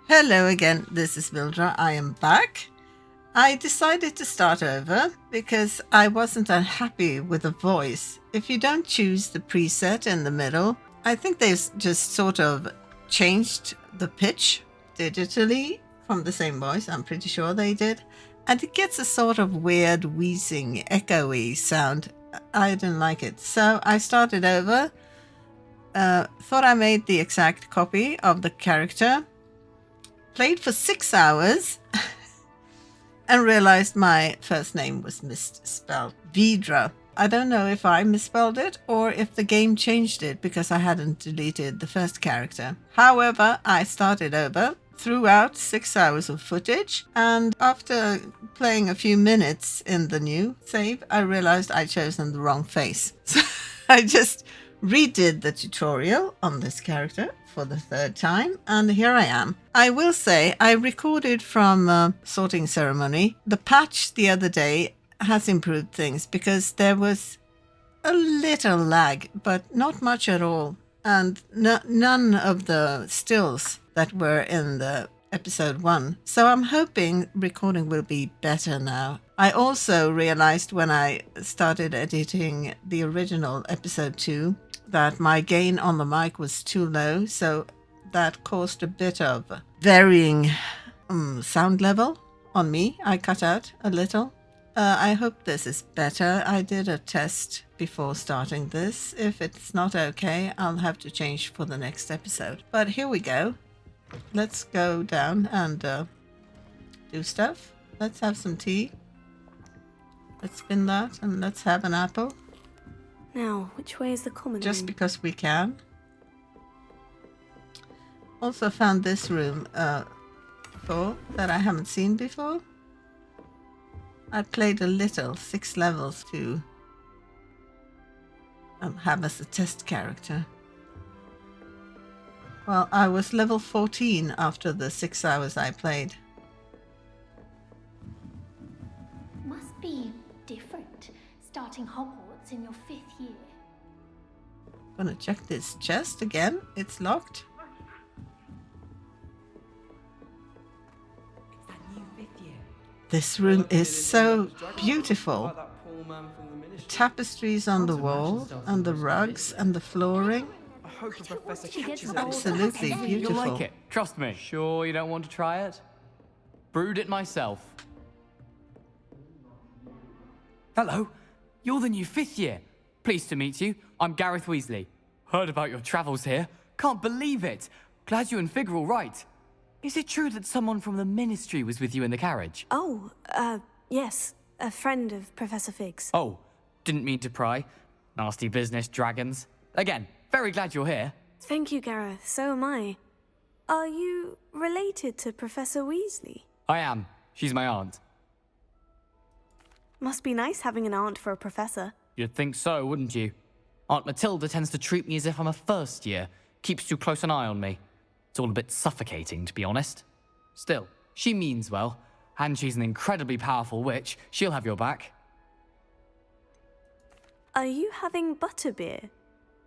Hello again, this is Mildra. I am back. I decided to start over because I wasn't unhappy with the voice. If you don't choose the preset in the middle, I think they've just sort of changed the pitch digitally from the same voice. I'm pretty sure they did. And it gets a sort of weird wheezing, echoey sound. I didn't like it. So I started over. Thought I made the exact copy of the character. Played for 6 hours and realized my first name was misspelled. Vidra. I don't know if I misspelled it or if the game changed it because I hadn't deleted the first character. However, I started over, threw out 6 hours of footage, and after playing a few minutes in the new save, I realized I'd chosen the wrong face. So I just redid the tutorial on this character for the third time, and here I am. I will say I recorded from sorting ceremony. The patch the other day has improved things because there was a little lag, but not much at all, and none of the stills that were in the episode 1. So I'm hoping recording will be better now. I also realized when I started editing the original episode 2 that my gain on the mic was too low, so that caused a bit of varying sound level on me. I cut out a little. I hope this is better. I did a test before starting this. If it's not okay, I'll have to change for the next episode. But here we go. Let's go down and do stuff. Let's have some tea. Let's spin that and let's have an apple. Now, which way is the common Just room? because we can. Also found this room that I haven't seen before. I played a little, 6 levels to have as a test character. Well, I was level 14 after the 6 hours I played. Must be different, starting Hogwarts in your 5th year. Gonna check this chest again. It's locked. It's that new 5th year. This room is so beautiful. The tapestries on the wall, and the rugs, and the flooring. I hope the professor she gets catches it it. all. Absolutely You'll beautiful. You'll like it, trust me. Sure you don't want to try it? Brewed it myself. Hello, you're the new 5th year. Pleased to meet you. I'm Gareth Weasley. Heard about your travels here. Can't believe it. Glad you and Fig are all right. Is it true that someone from the Ministry was with you in the carriage? Oh, yes. A friend of Professor Fig's. Oh, didn't mean to pry. Nasty business, dragons. Again, very glad you're here. Thank you, Gareth. So am I. Are you related to Professor Weasley? I am. She's my aunt. Must be nice having an aunt for a professor. You'd think so, wouldn't you? Aunt Matilda tends to treat me as if I'm a first year. Keeps too close an eye on me. It's all a bit suffocating, to be honest. Still, she means well. And she's an incredibly powerful witch. She'll have your back. Are you having butterbeer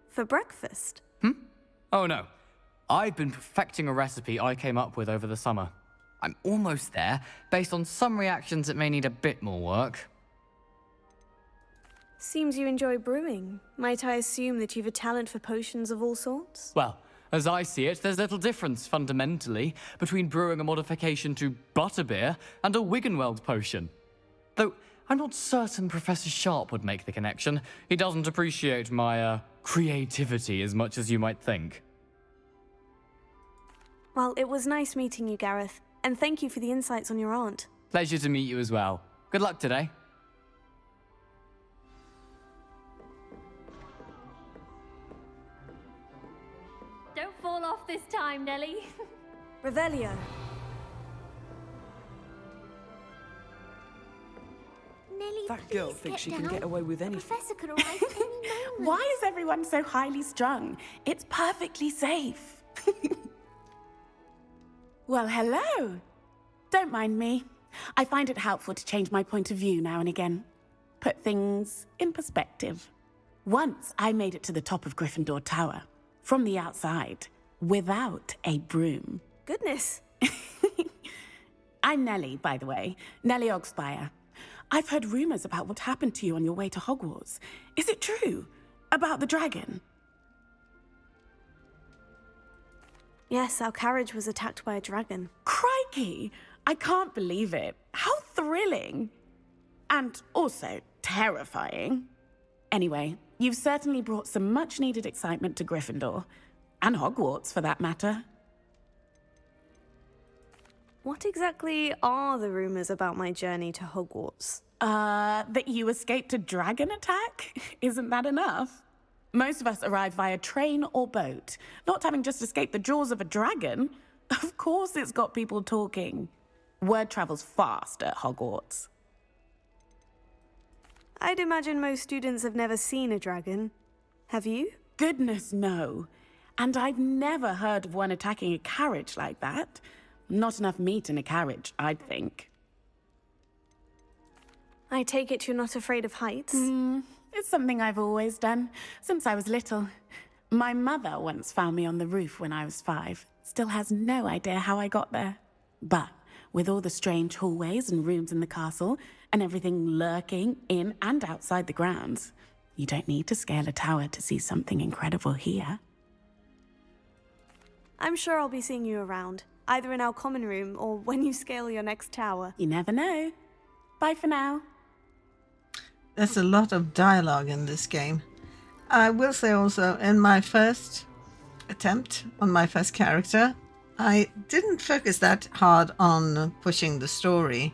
for breakfast? Oh no. I've been perfecting a recipe I came up with over the summer. I'm almost there, based on some reactions that may need a bit more work. Seems you enjoy brewing. Might I assume that you've a talent for potions of all sorts? Well, as I see it, there's little difference, fundamentally, between brewing a modification to butterbeer and a Wiggenweld potion. Though, I'm not certain Professor Sharp would make the connection. He doesn't appreciate my, creativity as much as you might think. Well, it was nice meeting you, Gareth. And thank you for the insights on your aunt. Pleasure to meet you as well. Good luck today. Don't fall off this time, Nellie. Revelio. Nellie, That girl please thinks she get can down. get away with The anything. professor could arrive any moment. Why is everyone so highly strung? It's perfectly safe. Well, hello. Don't mind me. I find it helpful to change my point of view now and again. Put things in perspective. Once I made it to the top of Gryffindor Tower, from the outside, without a broom. Goodness, I'm Nellie, by the way. Nellie Ogspire. I've heard rumors about what happened to you on your way to Hogwarts. Is it true? About the dragon? Yes, our carriage was attacked by a dragon. Crikey! I can't believe it. How thrilling! And also terrifying. Anyway, you've certainly brought some much-needed excitement to Gryffindor. And Hogwarts, for that matter. What exactly are the rumors about my journey to Hogwarts? That you escaped a dragon attack? Isn't that enough? Most of us arrive via train or boat, not having just escaped the jaws of a dragon. Of course it's got people talking. Word travels fast at Hogwarts. I'd imagine most students have never seen a dragon. Have you? Goodness, no. And I've never heard of one attacking a carriage like that. Not enough meat in a carriage, I'd think. I take it you're not afraid of heights? It's something I've always done, since I was little. My mother once found me on the roof when I was 5. Still has no idea how I got there. But with all the strange hallways and rooms in the castle, and everything lurking in and outside the grounds, you don't need to scale a tower to see something incredible here. I'm sure I'll be seeing you around, either in our common room or when you scale your next tower. You never know. Bye for now. There's a lot of dialogue in this game. I will say also, in my first attempt on my first character, I didn't focus that hard on pushing the story.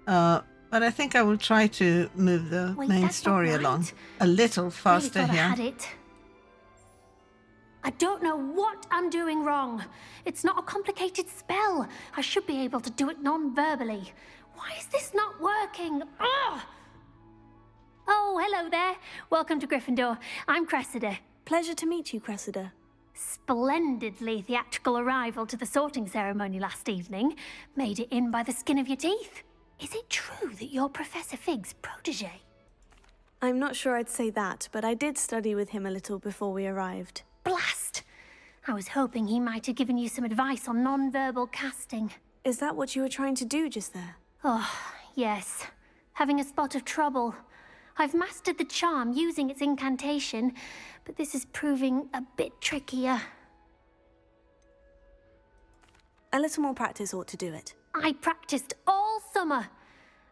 But I think I will try to move the main that's not story right. along a little faster Really thought I here. had it. I don't know what I'm doing wrong. It's not a complicated spell. I should be able to do it non-verbally. Why is this not working? Ugh! Oh, hello there. Welcome to Gryffindor. I'm Cressida. Pleasure to meet you, Cressida. Splendidly theatrical arrival to the sorting ceremony last evening. Made it in by the skin of your teeth. Is it true that you're Professor Fig's protege? I'm not sure I'd say that, but I did study with him a little before we arrived. Blast! I was hoping he might have given you some advice on non-verbal casting. Is that what you were trying to do just there? Oh, yes. Having a spot of trouble. I've mastered the charm using its incantation, but this is proving a bit trickier. A little more practice ought to do it. I practiced all summer.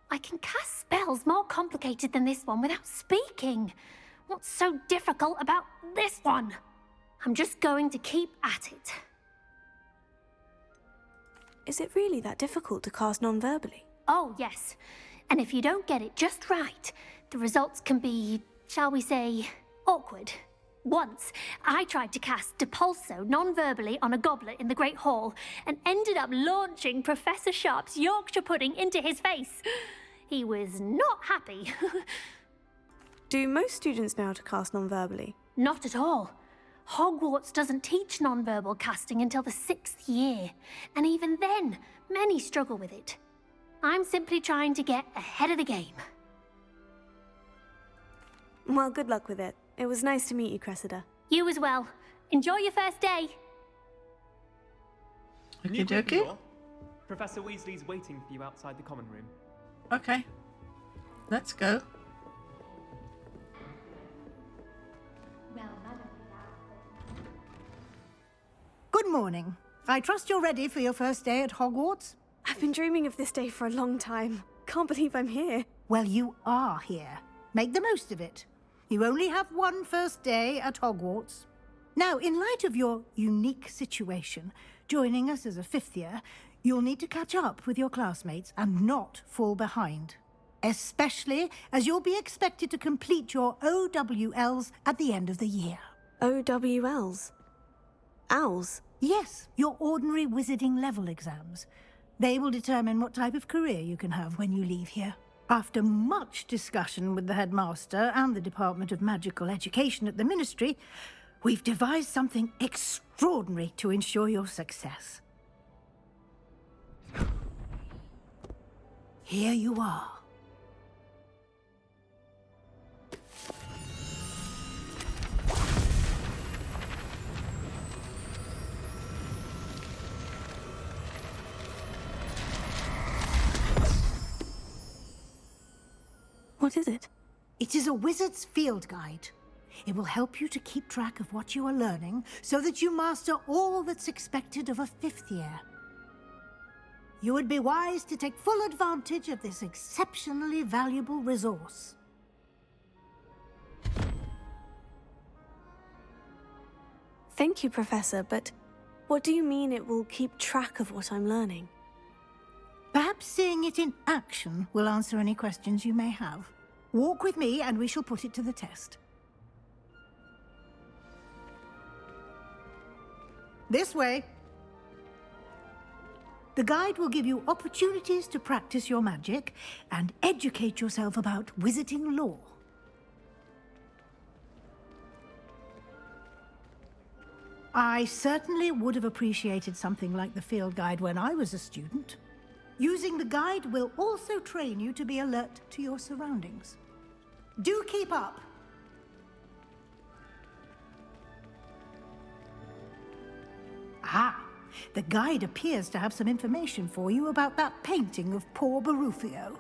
I can cast spells more complicated than this one without speaking. What's so difficult about this one? I'm just going to keep at it. Is it really that difficult to cast non-verbally? Oh, yes. And if you don't get it just right, the results can be, shall we say, awkward. Once, I tried to cast Depulso non-verbally on a goblet in the Great Hall and ended up launching Professor Sharp's Yorkshire pudding into his face. He was not happy. Do most students know how to cast non-verbally? Not at all. Hogwarts doesn't teach non-verbal casting until the 6th year, and even then, many struggle with it. I'm simply trying to get ahead of the game. Well, good luck with it. It was nice to meet you, Cressida. You as well. Enjoy your first day. Okie dokie. Gryffindor, Professor Weasley's waiting for you outside the common room. Okay. Let's go. Good morning. I trust you're ready for your first day at Hogwarts? I've been dreaming of this day for a long time. Can't believe I'm here. Well, you are here. Make the most of it. You only have one first day at Hogwarts. Now, in light of your unique situation, joining us as a 5th year, you'll need to catch up with your classmates and not fall behind. Especially as you'll be expected to complete your OWLs at the end of the year. OWLs? Owls? Yes, your ordinary wizarding level exams. They will determine what type of career you can have when you leave here. After much discussion with the headmaster and the Department of Magical Education at the Ministry, we've devised something extraordinary to ensure your success. Here you are. What is it? It is a wizard's field guide. It will help you to keep track of what you are learning so that you master all that's expected of a 5th year. You would be wise to take full advantage of this exceptionally valuable resource. Thank you, Professor, but what do you mean it will keep track of what I'm learning? Perhaps seeing it in action will answer any questions you may have. Walk with me and we shall put it to the test. This way. The guide will give you opportunities to practice your magic and educate yourself about wizarding lore. I certainly would have appreciated something like the field guide when I was a student. Using the guide will also train you to be alert to your surroundings. Do keep up! Ah, the guide appears to have some information for you about that painting of poor Barufio.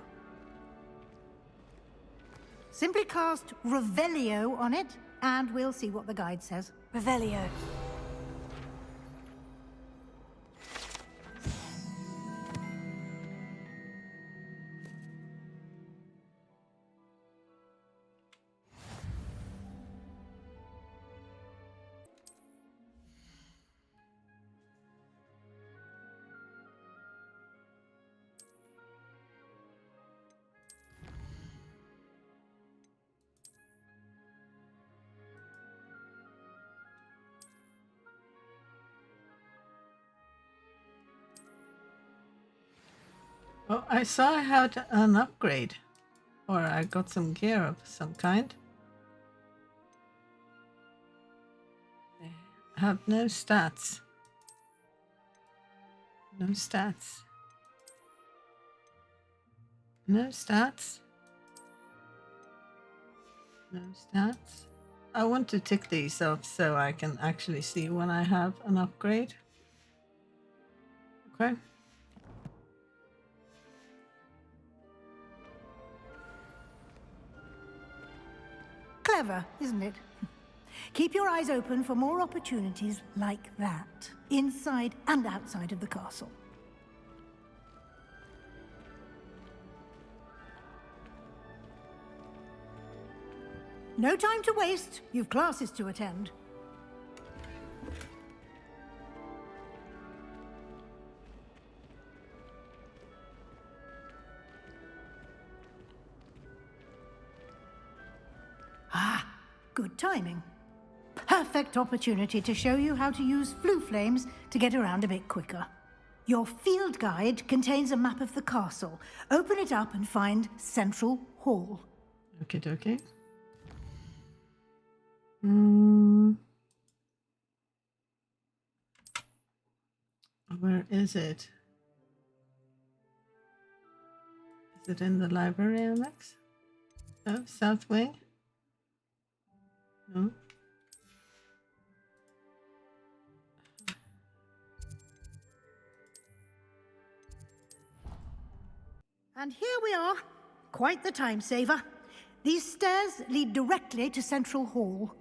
Simply cast Revelio on it, and we'll see what the guide says. Revelio. Oh, I saw I had an upgrade. Or I got some gear of some kind. They have no stats. No stats. No stats. No stats. I want to tick these off so I can actually see when I have an upgrade. Okay. Clever, isn't it? Keep your eyes open for more opportunities like that, inside and outside of the castle. No time to waste. You've classes to attend. Ah, good timing. Perfect opportunity to show you how to use flue flames to get around a bit quicker. Your field guide contains a map of the castle. Open it up and find Central Hall. Okie dokie. Where is it? Is it in the library, Alex? Oh, South Wing? No. And here we are. Quite the time saver. These stairs lead directly to Central Hall.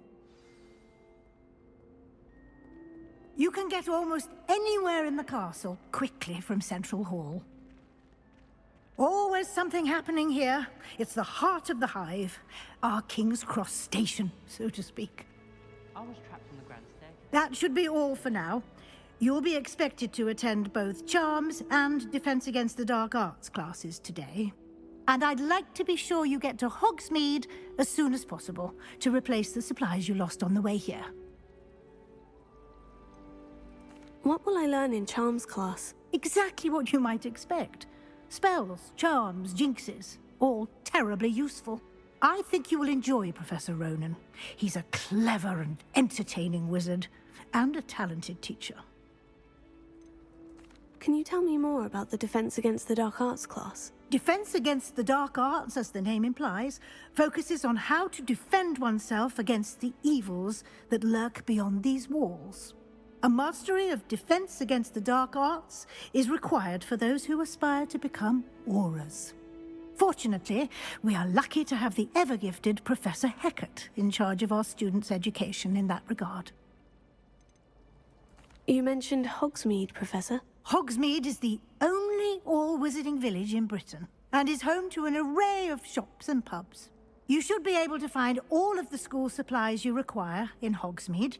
You can get almost anywhere in the castle quickly from Central Hall. Always something happening here. It's the heart of the hive. Our King's Cross station, so to speak. I was trapped on the grand staircase. That should be all for now. You'll be expected to attend both Charms and Defense Against the Dark Arts classes today. And I'd like to be sure you get to Hogsmeade as soon as possible to replace the supplies you lost on the way here. What will I learn in Charms class? Exactly what you might expect. Spells, charms, jinxes, all terribly useful. I think you will enjoy Professor Ronan. He's a clever and entertaining wizard, and a talented teacher. Can you tell me more about the Defense Against the Dark Arts class? Defense Against the Dark Arts, as the name implies, focuses on how to defend oneself against the evils that lurk beyond these walls. A mastery of Defense Against the Dark Arts is required for those who aspire to become Aurors. Fortunately, we are lucky to have the ever-gifted Professor Hecat in charge of our students' education in that regard. You mentioned Hogsmeade, Professor. Hogsmeade is the only all-wizarding village in Britain and is home to an array of shops and pubs. You should be able to find all of the school supplies you require in Hogsmeade.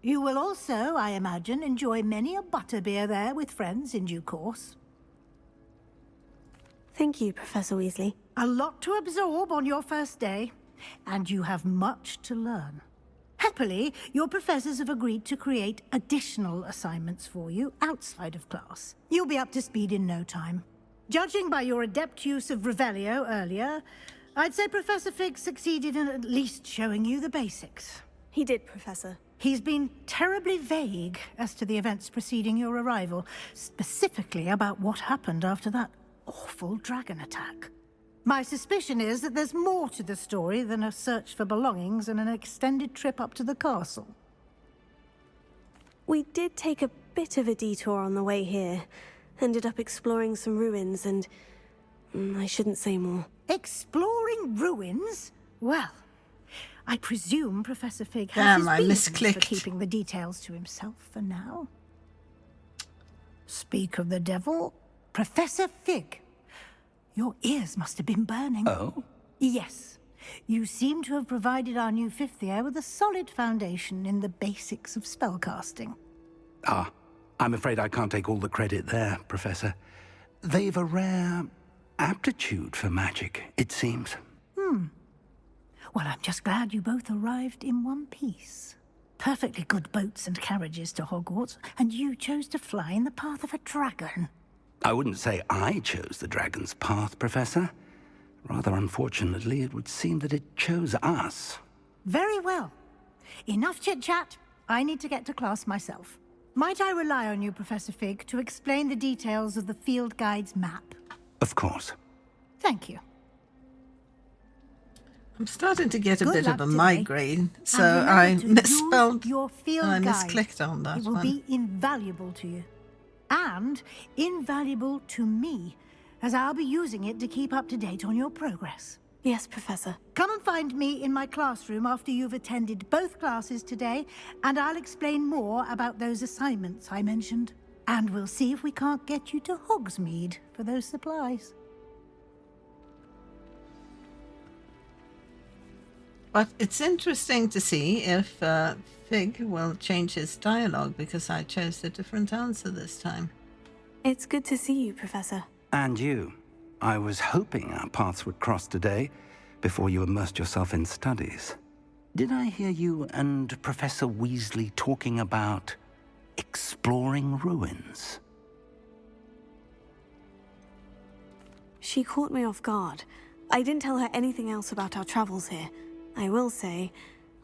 You will also, I imagine, enjoy many a butterbeer there with friends in due course. Thank you, Professor Weasley. A lot to absorb on your first day, and you have much to learn. Happily, your professors have agreed to create additional assignments for you outside of class. You'll be up to speed in no time. Judging by your adept use of Revelio earlier, I'd say Professor Fig succeeded in at least showing you the basics. He did, Professor. He's been terribly vague as to the events preceding your arrival, specifically about what happened after that awful dragon attack. My suspicion is that there's more to the story than a search for belongings and an extended trip up to the castle. We did take a bit of a detour on the way here. Ended up exploring some ruins and... I shouldn't say more. Exploring ruins? Well, I presume Professor Fig has Damn, his I reasons for misclicked. keeping the details to himself for now. Speak of the devil, Professor Fig. Your ears must have been burning. Oh? Yes. You seem to have provided our new fifth year with a solid foundation in the basics of spellcasting. Ah, I'm afraid I can't take all the credit there, Professor. They've a rare aptitude for magic, it seems. Well, I'm just glad you both arrived in one piece. Perfectly good boats and carriages to Hogwarts, and you chose to fly in the path of a dragon. I wouldn't say I chose the dragon's path, Professor. Rather unfortunately, it would seem that it chose us. Very well. Enough chit-chat. I need to get to class myself. Might I rely on you, Professor Fig, to explain the details of the field guide's map? Of course. Thank you. I'm starting to get a Good bit of luck a today. migraine, so And remember I to use misspelled. your field I guide. misclicked on that It will one. be invaluable to you. And invaluable to me, as I'll be using it to keep up to date on your progress. Yes, Professor. Come and find me in my classroom after you've attended both classes today, and I'll explain more about those assignments I mentioned. And we'll see if we can't get you to Hogsmeade for those supplies. But it's interesting to see if Fig will change his dialogue, because I chose a different answer this time. It's good to see you, Professor. And you. I was hoping our paths would cross today, before you immersed yourself in studies. Did I hear you and Professor Weasley talking about exploring ruins? She caught me off guard. I didn't tell her anything else about our travels here. I will say,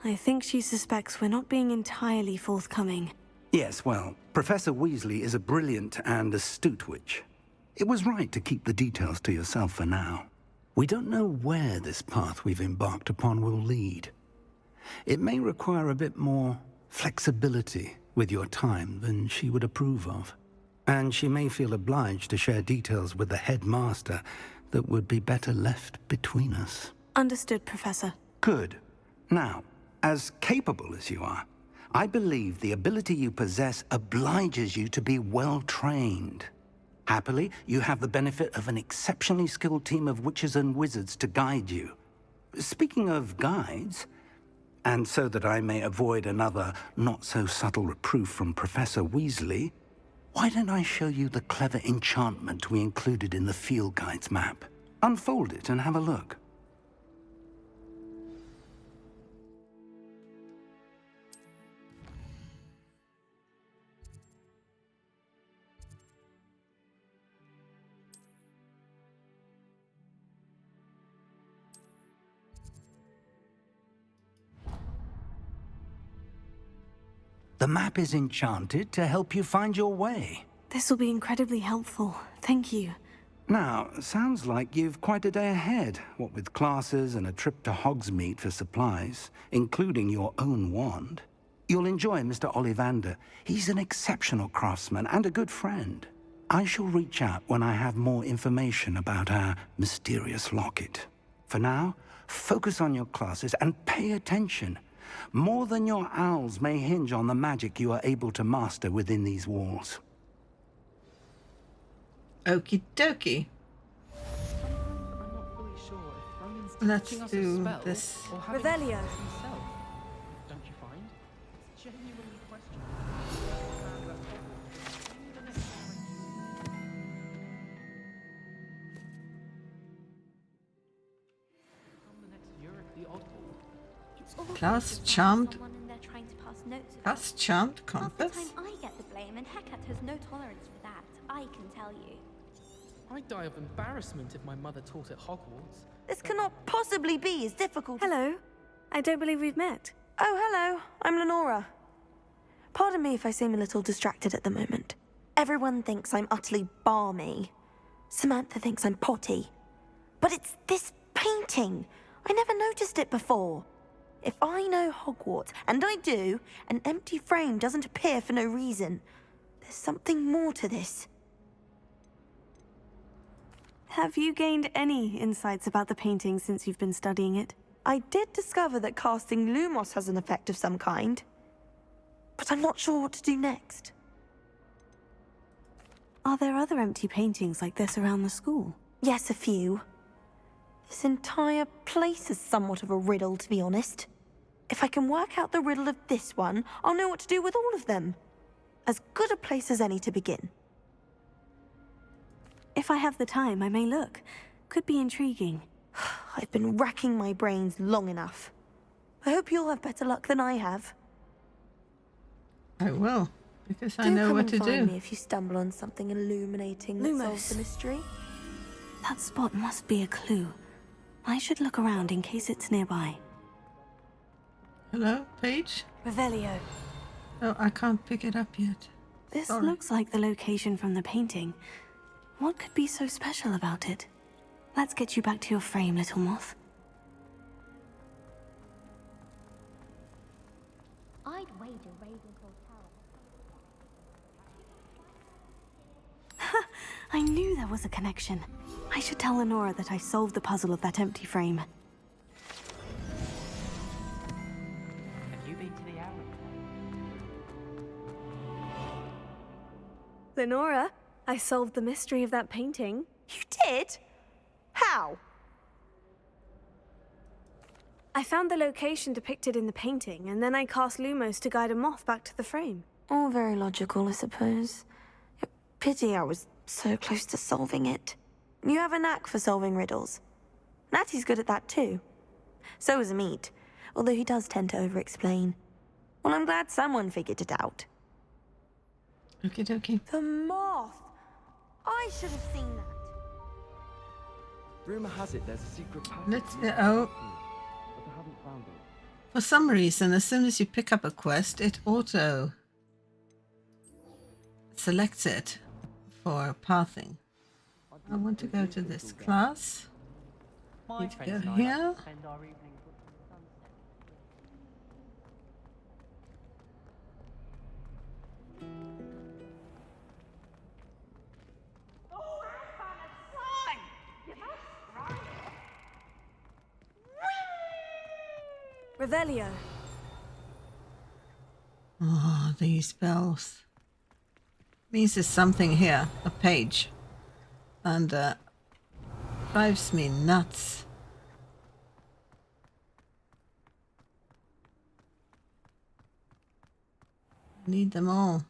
I think she suspects we're not being entirely forthcoming. Yes, well, Professor Weasley is a brilliant and astute witch. It was right to keep the details to yourself for now. We don't know where this path we've embarked upon will lead. It may require a bit more flexibility with your time than she would approve of. And she may feel obliged to share details with the headmaster that would be better left between us. Understood, Professor. Good. Now, as capable as you are, I believe the ability you possess obliges you to be well trained. Happily, you have the benefit of an exceptionally skilled team of witches and wizards to guide you. Speaking of guides, and so that I may avoid another not-so-subtle reproof from Professor Weasley, why don't I show you the clever enchantment we included in the field guide's map? Unfold it and have a look. The map is enchanted to help you find your way. This will be incredibly helpful. Thank you. Now, sounds like you've quite a day ahead, what with classes and a trip to Hogsmeade for supplies, including your own wand. You'll enjoy Mr. Ollivander. He's an exceptional craftsman and a good friend. I shall reach out when I have more information about our mysterious locket. For now, focus on your classes and pay attention. More than your owls may hinge on the magic you are able to master within these walls. Okie dokie. I'm not fully sure if Roman's Let's teaching us do a spell this. or having Revelio. it himself. Don't you find? It's genuinely questionable. Become the next Yurick the Oddball. It's awful Class to find charmed. someone in there trying to pass notes about That's charmed Half the compass. time I get the blame, and Hecate has no tolerance for that. I can tell you. I'd die of embarrassment if my mother taught at Hogwarts. This cannot possibly be as difficult. Hello. I don't believe we've met. Oh, hello. I'm Lenora. Pardon me if I seem a little distracted at the moment. Everyone thinks I'm utterly balmy. Samantha thinks I'm potty. But it's this painting. I never noticed it before. If I know Hogwarts, and I do, an empty frame doesn't appear for no reason. There's something more to this. Have you gained any insights about the painting since you've been studying it? I did discover that casting Lumos has an effect of some kind. But I'm not sure what to do next. Are there other empty paintings like this around the school? Yes, a few. This entire place is somewhat of a riddle, to be honest. If I can work out the riddle of this one, I'll know what to do with all of them. As good a place as any to begin. If I have the time, I may look. Could be intriguing. I've been racking my brains long enough. I hope you'll have better luck than I have. I will, because I Do know come what and to find do. me if you stumble on something illuminating that solves the mystery. That spot must be a clue. I should look around in case it's nearby. Hello, Paige? Revelio. Oh, I can't pick it up yet. This Sorry. looks like the location from the painting. What could be so special about it? Let's get you back to your frame, little moth. I'd wager Ravenhall Tower. I knew there was a connection. I should tell Lenora that I solved the puzzle of that empty frame. Have you been to the Arrow? Lenora, I solved the mystery of that painting. You did? How? I found the location depicted in the painting, and then I cast Lumos to guide a moth back to the frame. All very logical, I suppose. Pity I was so close to solving it. You have a knack for solving riddles. Natty's good at that too. So is Meat, although he does tend to over-explain. Well, I'm glad someone figured it out. Okie dokie. The moth! I should have seen that. Rumor has it there's a secret passage. Let's. But Oh, I haven't found it. for some reason, as soon as you pick up a quest, it auto selects it for pathing. I want to go to this class. Need to go here. Revelio. Oh, these bells. Means there's something here, a page. And drives me nuts. Need them all.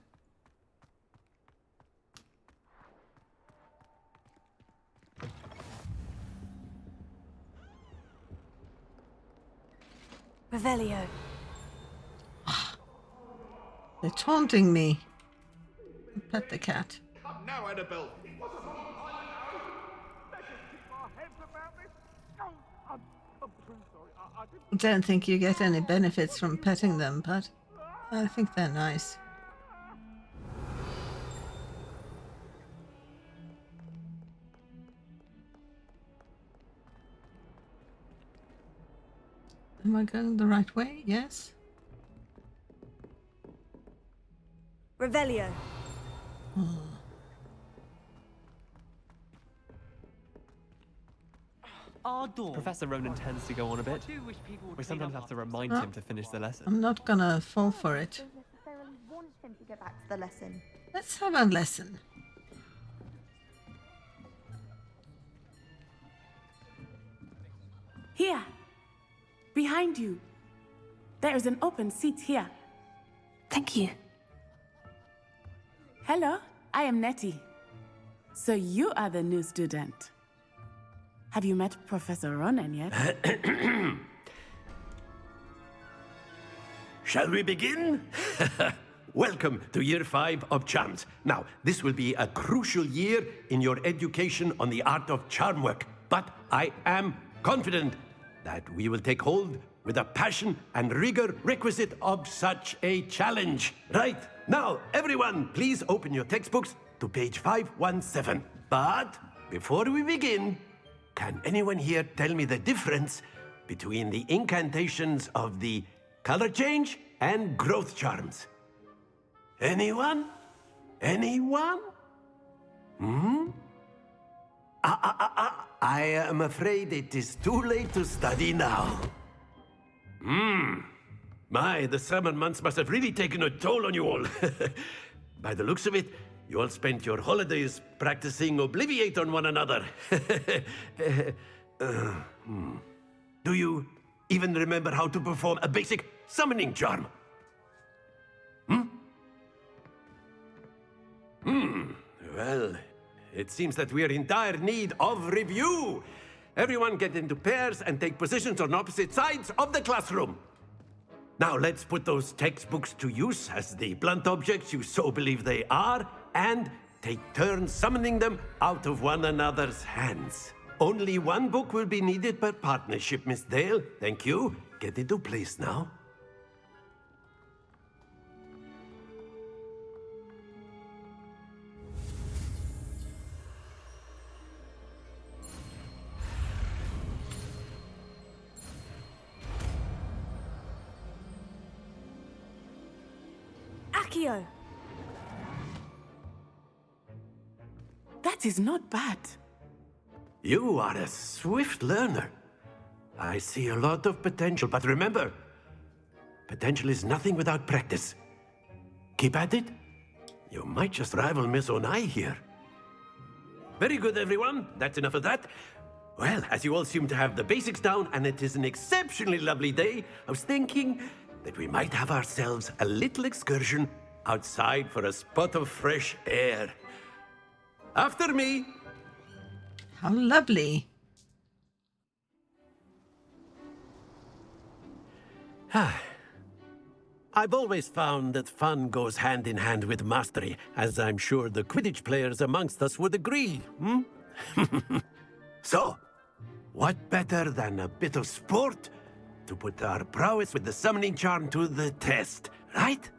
Revelio. They're taunting me. Pet the cat. Now, Annabelle. Don't think you get any benefits from petting them, but I think they're nice. Am I going the right way? Yes. Revelio. our door. Professor Ronan tends to go on a bit. I do wish people would We clean sometimes up have to after remind him to finish the lesson. I'm not gonna fall for it. Don't necessarily want him to go back to the lesson. Let's have a lesson. Here. Behind you. There is an open seat here. Thank you. Hello, I am Nettie. So you are the new student. Have you met Professor Ronan yet? Shall we begin? Welcome to Year 5 of Charms. Now, this will be a crucial year in your education on the art of charm work, but I am confident that we will take hold with the passion and rigor requisite of such a challenge. Right, now, everyone, please open your textbooks to page 517. But before we begin, can anyone here tell me the difference between the incantations of the color change and growth charms? Anyone? Anyone? I am afraid it is too late to study now. My, the summer months must have really taken a toll on you all. By the looks of it, you all spent your holidays practicing Obliviate on one another. Do you even remember how to perform a basic summoning charm? Well, it seems that we are in dire need of review. Everyone get into pairs and take positions on opposite sides of the classroom. Now let's put those textbooks to use as the blunt objects you so believe they are, and take turns summoning them out of one another's hands. Only one book will be needed per partnership, Miss Dale. Thank you. Get into place now. Accio! That is not bad. You are a swift learner. I see a lot of potential, but remember, potential is nothing without practice. Keep at it. You might just rival Miss Onai here. Very good, everyone. That's enough of that. Well, as you all seem to have the basics down, and it is an exceptionally lovely day, I was thinking that we might have ourselves a little excursion outside for a spot of fresh air. After me. How lovely. I've always found that fun goes hand in hand with mastery, as I'm sure the Quidditch players amongst us would agree. So, what better than a bit of sport to put our prowess with the summoning charm to the test, right?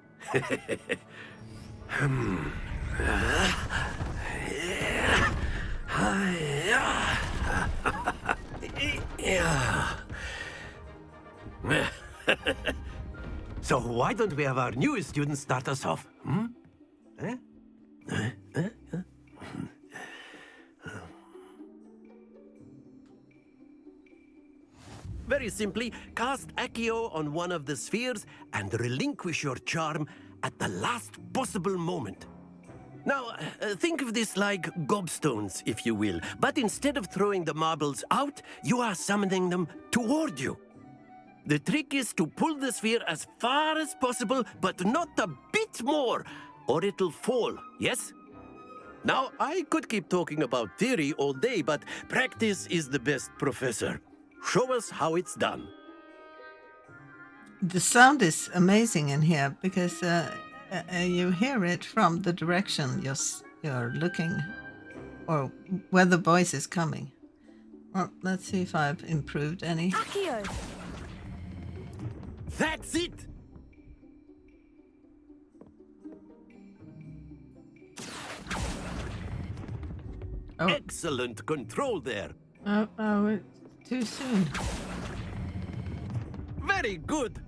So why don't we have our newest student start us off? Very simply, cast Accio on one of the spheres and relinquish your charm at the last possible moment. Now, think of this like gobstones, if you will, but instead of throwing the marbles out, you are summoning them toward you. The trick is to pull the sphere as far as possible, but not a bit more, or it'll fall, yes? Now, I could keep talking about theory all day, but practice is the best professor. Show us how it's done. The sound is amazing in here because you hear it from the direction you're looking, or where the voice is coming. Well, let's see if I've improved any. Accio! That's it! Oh. Excellent control there. Oh, it's too soon. Very good.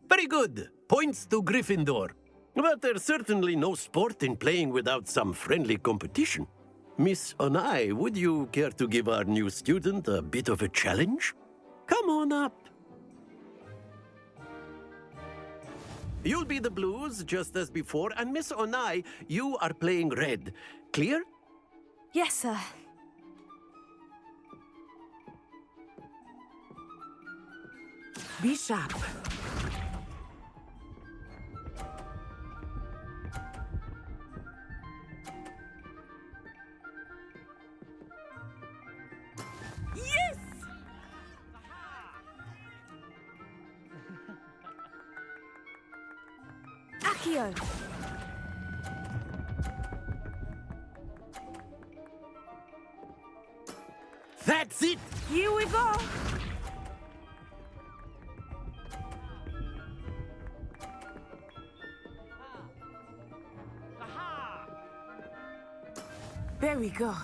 Very good. Points to Gryffindor. But there's certainly no sport in playing without some friendly competition. Miss Onai, would you care to give our new student a bit of a challenge? Come on up. You'll be the blues, just as before, and Miss Onai, you are playing red. Clear? Yes, sir. Be sharp. Yes! Accio! That's it! Here we go! There we go.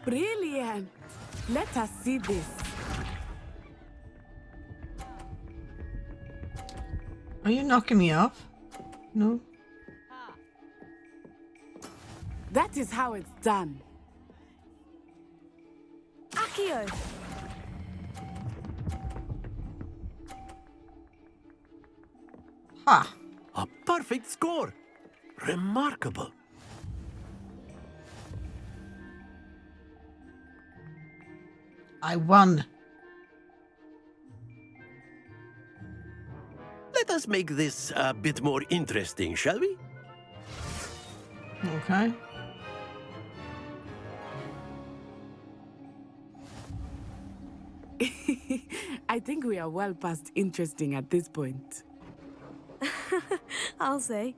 Brilliant! Let us see this. Are you knocking me off? No? That is how it's done. Accio! Ha! A perfect score! Remarkable. I won. Let us make this a bit more interesting, shall we? Okay. I think we are well past interesting at this point. I'll say.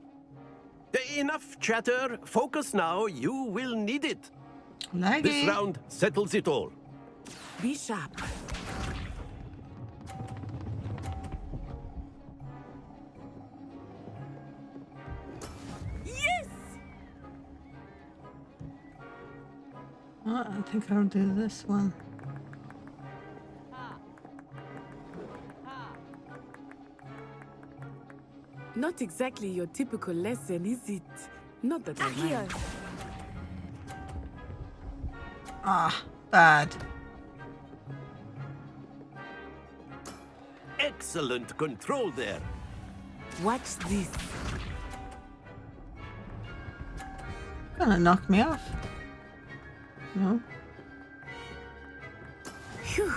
Enough chatter. Focus now. You will need it. Laggy. This round settles it all. Be sharp. Yes! I think I'll do this one. Not exactly your typical lesson, is it? Not that I mind. Accio! Ah, bad. Excellent control there. Watch this. Gonna knock me off. No? Phew.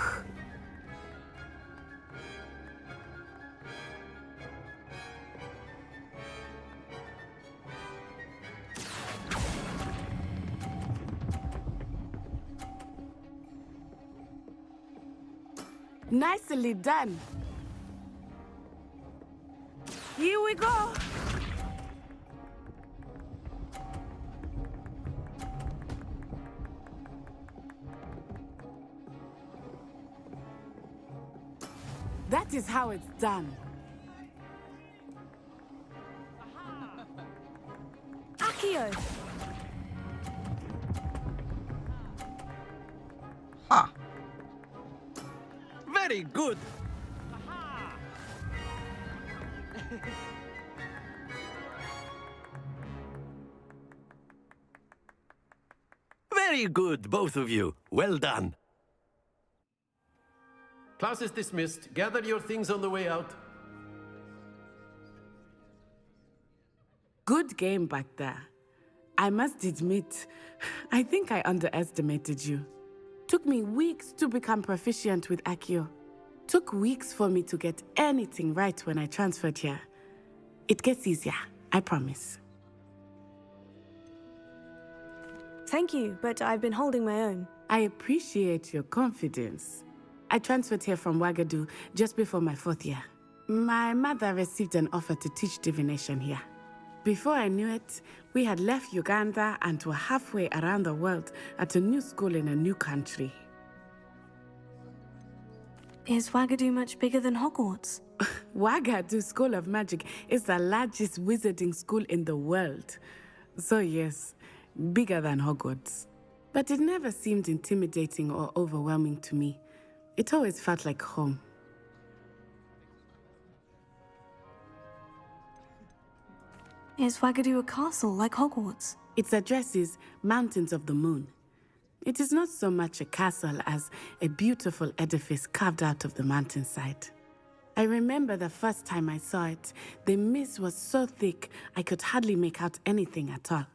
Nicely done. Here we go. That is how it's done. Accio! Ha! Very good. Very good, both of you. Well done. Class is dismissed. Gather your things on the way out. Good game back there. I must admit, I think I underestimated you. Took me weeks to become proficient with Accio. Took weeks for me to get anything right when I transferred here. It gets easier, I promise. Thank you, but I've been holding my own. I appreciate your confidence. I transferred here from Ouagadougou just before my 4th year. My mother received an offer to teach divination here. Before I knew it, we had left Uganda and were halfway around the world at a new school in a new country. Is Ouagadougou much bigger than Hogwarts? Ouagadougou School of Magic is the largest wizarding school in the world. So yes, bigger than Hogwarts. But it never seemed intimidating or overwhelming to me. It always felt like home. Is Wagadu a castle like Hogwarts? Its address is Mountains of the Moon. It is not so much a castle as a beautiful edifice carved out of the mountainside. I remember the first time I saw it, the mist was so thick I could hardly make out anything at all.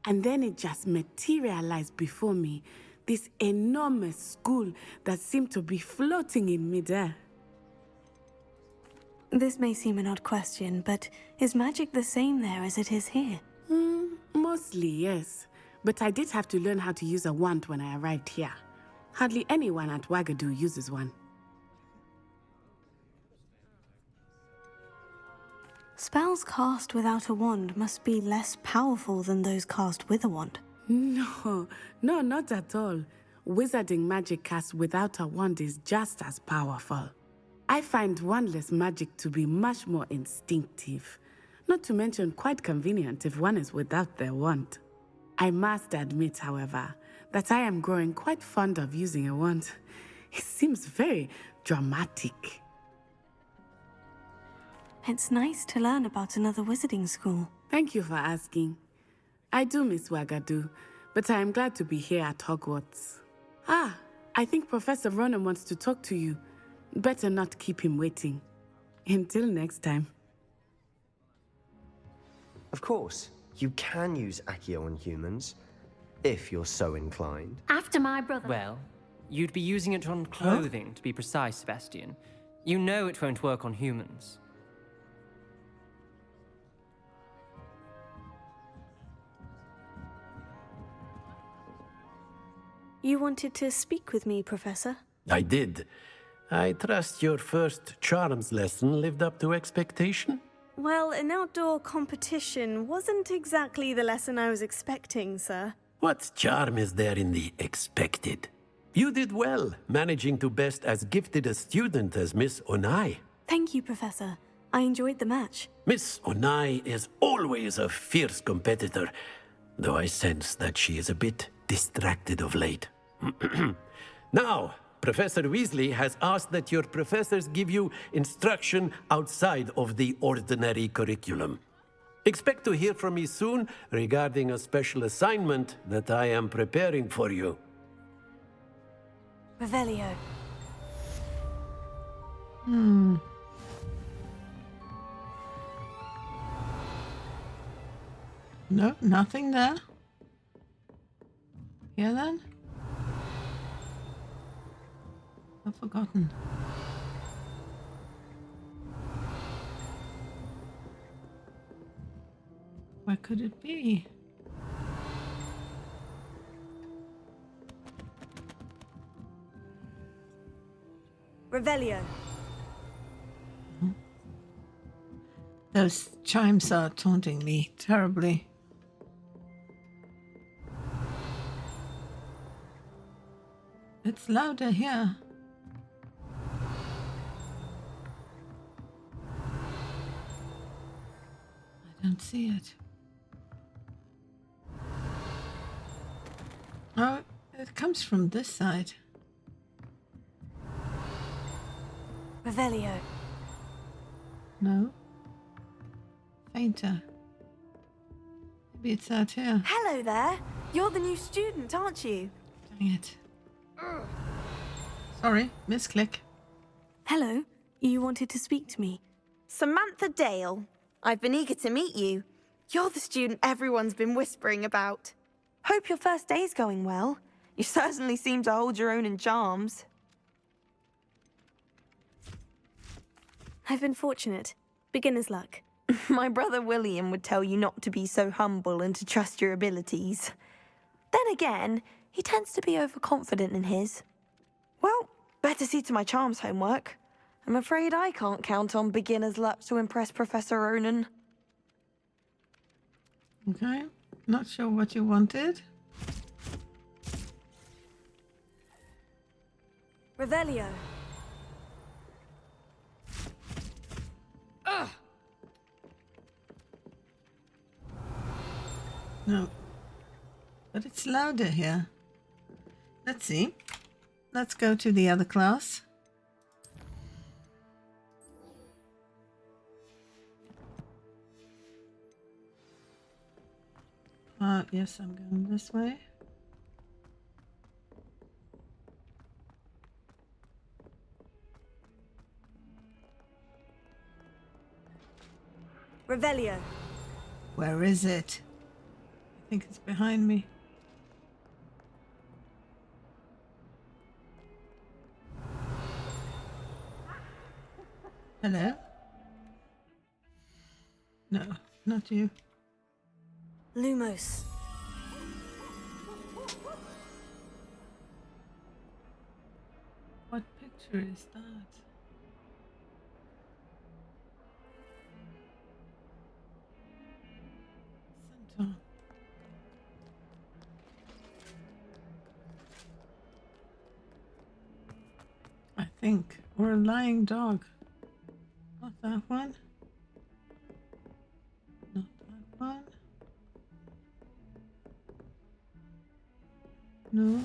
And then it just materialized before me, this enormous school that seemed to be floating in midair. This may seem an odd question, but is magic the same there as it is here? Mostly, yes. But I did have to learn how to use a wand when I arrived here. Hardly anyone at Wagadu uses one. Spells cast without a wand must be less powerful than those cast with a wand. No, not at all. Wizarding magic cast without a wand is just as powerful. I find wandless magic to be much more instinctive. Not to mention quite convenient if one is without their wand. I must admit, however, that I am growing quite fond of using a wand. It seems very dramatic. It's nice to learn about another wizarding school. Thank you for asking. I do miss Wagadu, but I am glad to be here at Hogwarts. I think Professor Ronan wants to talk to you. Better not keep him waiting. Until next time. Of course, you can use Accio on humans, if you're so inclined. After my brother. Well, you'd be using it on clothing, to be precise, Sebastian. You know it won't work on humans. You wanted to speak with me, Professor? I did. I trust your first charms lesson lived up to expectation? Well, an outdoor competition wasn't exactly the lesson I was expecting, sir. What charm is there in the expected? You did well, managing to best as gifted a student as Miss Onai. Thank you, Professor. I enjoyed the match. Miss Onai is always a fierce competitor, though I sense that she is a bit distracted of late. Now, Professor Weasley has asked that your professors give you instruction outside of the ordinary curriculum. Expect to hear from me soon regarding a special assignment that I am preparing for you. Revelio. No, nothing there. Here then? I've forgotten. Where could it be? Revelio. Those chimes are taunting me terribly. It's louder here. I don't see it. Oh, it comes from this side. Revelio. No. Fainter. Maybe it's out here. Hello there. You're the new student, aren't you? Dang it. Sorry, misclick. Hello. You wanted to speak to me. Samantha Dale. I've been eager to meet you. You're the student everyone's been whispering about. Hope your first day's going well. You certainly seem to hold your own in charms. I've been fortunate. Beginner's luck. My brother William would tell you not to be so humble and to trust your abilities. Then again, he tends to be overconfident in his. Well, better see to my charms homework. I'm afraid I can't count on beginner's luck to impress Professor Ronan. Okay, not sure what you wanted. Revelio. No. But it's louder here. Let's see. Let's go to the other class. Yes, I'm going this way. Revelio. Where is it? I think it's behind me. Hello? No, not you. Lumos. What picture is that? Centaur. I think. Or a lying dog. Not that one. Not that one. No.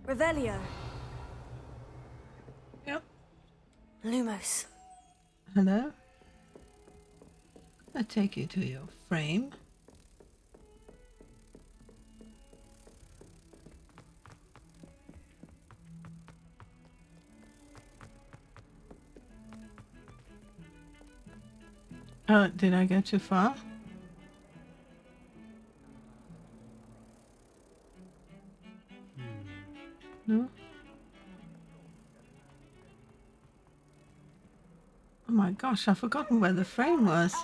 Revelio. Yep. Lumos. Hello? I'll take you to your frame. Oh, did I go too far? No? Oh my gosh, I've forgotten where the frame was.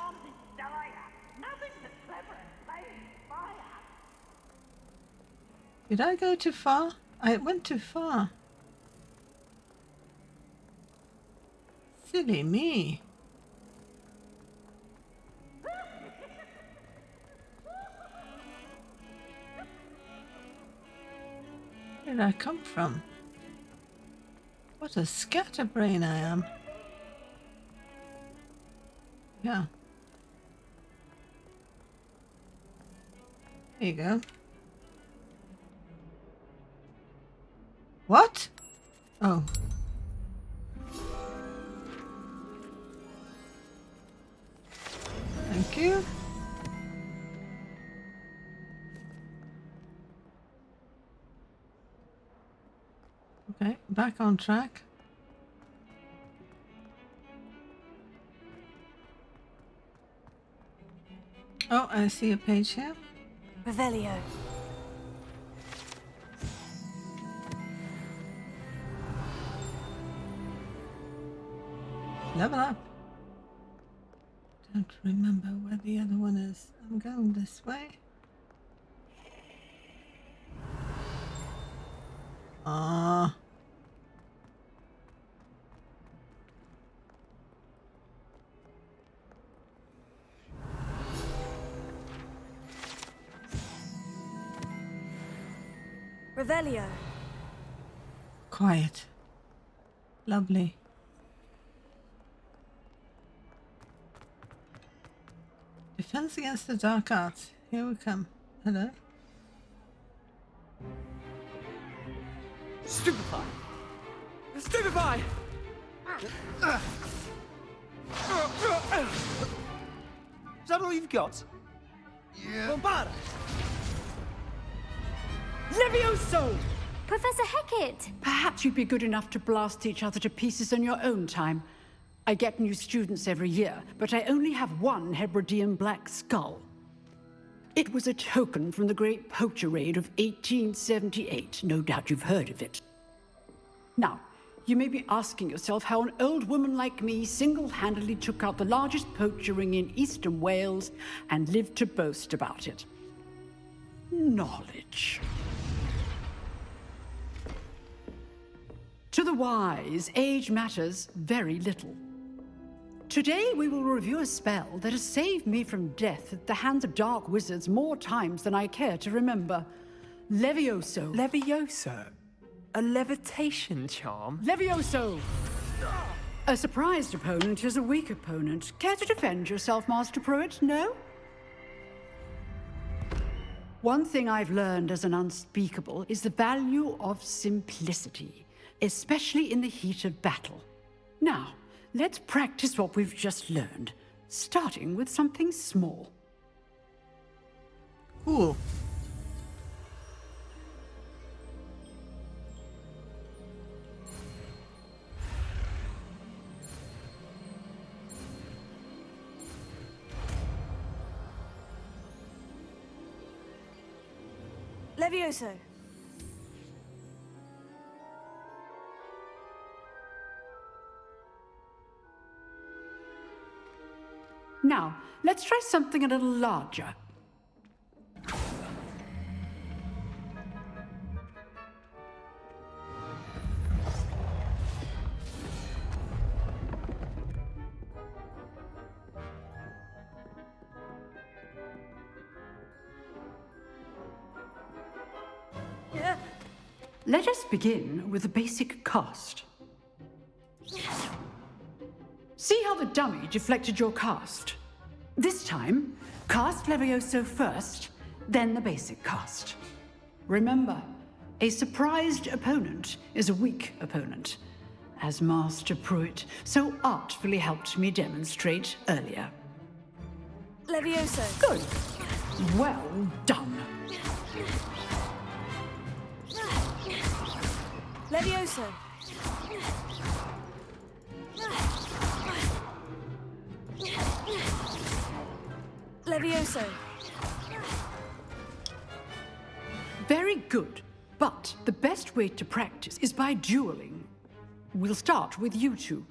Did I go too far? I went too far. Silly me. Where did I come from? What a scatterbrain I am. Yeah. There you go. What? Oh. Thank you. Okay, back on track. Oh, I see a page here. Revelio. Level up. Don't remember where the other one is. I'm going this way. Ah. Revelio. Quiet. Lovely. Defense against the dark arts. Here we come. Hello? Stupefy! Stupefy! Is that all you've got? Yeah. Bombara! Levioso! Professor Hecat! Perhaps you'd be good enough to blast each other to pieces in your own time. I get new students every year, but I only have one Hebridean black skull. It was a token from the Great Poacher Raid of 1878. No doubt you've heard of it. Now, you may be asking yourself how an old woman like me single-handedly took out the largest poacher ring in eastern Wales and lived to boast about it. Knowledge. To the wise, age matters very little. Today, we will review a spell that has saved me from death at the hands of dark wizards more times than I care to remember. Levioso. Levioso? A levitation charm? Levioso! A surprised opponent is a weak opponent. Care to defend yourself, Master Pruitt? No? One thing I've learned as an unspeakable is the value of simplicity, especially in the heat of battle. Now, let's practice what we've just learned, starting with something small. Cool. Levioso. Now, let's try something a little larger. Let us begin with the basic cast. See how the dummy deflected your cast? This time, cast Levioso first, then the basic cast. Remember, a surprised opponent is a weak opponent, as Master Pruitt so artfully helped me demonstrate earlier. Levioso. Good. Well done. Levioso. Levioso. Very good. But the best way to practice is by dueling. We'll start with you two.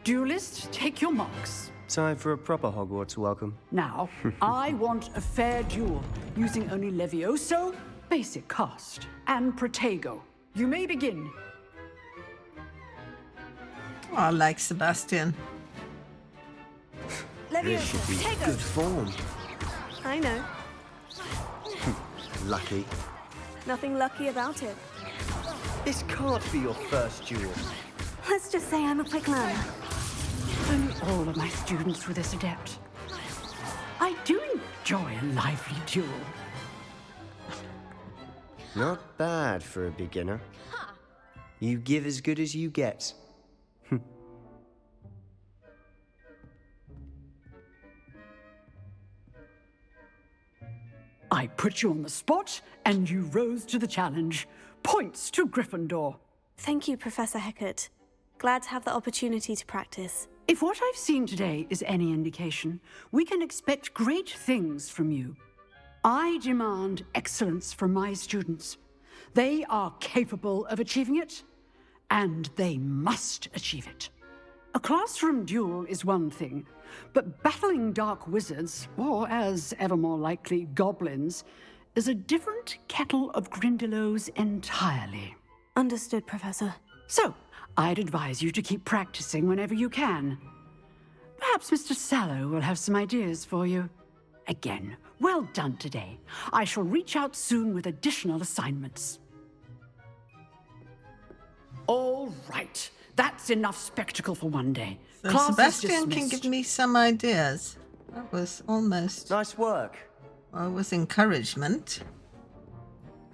Duelists, take your marks. Time for a proper Hogwarts welcome. Now, I want a fair duel, using only Levioso, basic cast, and Protego. You may begin. Oh, I like Sebastian. This should be good form. I know. Lucky. Nothing lucky about it. This can't be your first duel. Let's just say I'm a quick learner. And all of my students were this adept. I do enjoy a lively duel. Not bad for a beginner. You give as good as you get. I put you on the spot, and you rose to the challenge. Points to Gryffindor. Thank you, Professor Hecat. Glad to have the opportunity to practice. If what I've seen today is any indication, we can expect great things from you. I demand excellence from my students. They are capable of achieving it, and they must achieve it. A classroom duel is one thing, but battling dark wizards, or as ever more likely, goblins, is a different kettle of Grindylows entirely. Understood, Professor. So, I'd advise you to keep practicing whenever you can. Perhaps Mr. Sallow will have some ideas for you. Again, well done today. I shall reach out soon with additional assignments. All right. That's enough spectacle for one day. So Class is Sebastian can dismissed. give me some ideas. That was almost... Nice work. Well, it was encouragement.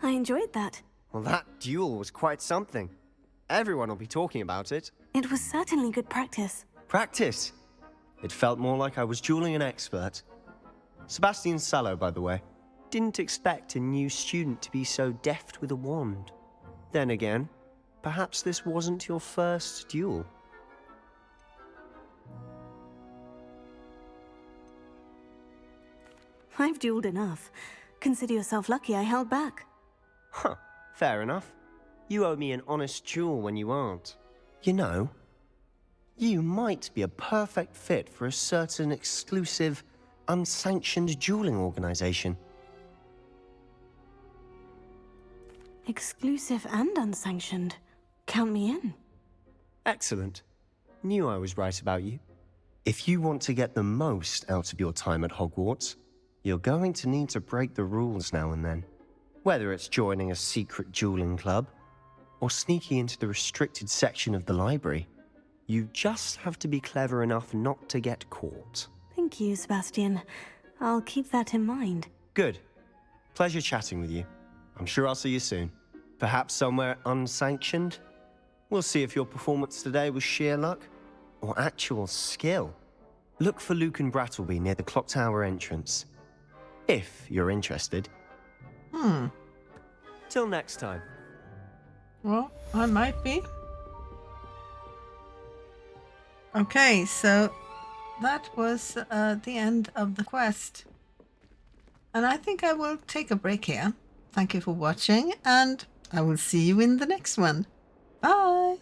I enjoyed that. Well, that duel was quite something. Everyone will be talking about it. It was certainly good practice. Practice? It felt more like I was dueling an expert. Sebastian Sallow, by the way. Didn't expect a new student to be so deft with a wand. Then again, perhaps this wasn't your first duel. I've dueled enough. Consider yourself lucky I held back. Huh, fair enough. You owe me an honest duel when you aren't. You know, you might be a perfect fit for a certain exclusive, unsanctioned dueling organization. Exclusive and unsanctioned. Count me in. Excellent. Knew I was right about you. If you want to get the most out of your time at Hogwarts, you're going to need to break the rules now and then. Whether it's joining a secret dueling club, or sneaking into the restricted section of the library, you just have to be clever enough not to get caught. Thank you, Sebastian. I'll keep that in mind. Good. Pleasure chatting with you. I'm sure I'll see you soon. Perhaps somewhere unsanctioned? We'll see if your performance today was sheer luck or actual skill. Look for Luke and Brattleby near the clock tower entrance. If you're interested. Till next time. Well, I might be. Okay, so that was the end of the quest. And I think I will take a break here. Thank you for watching, and I will see you in the next one. Bye!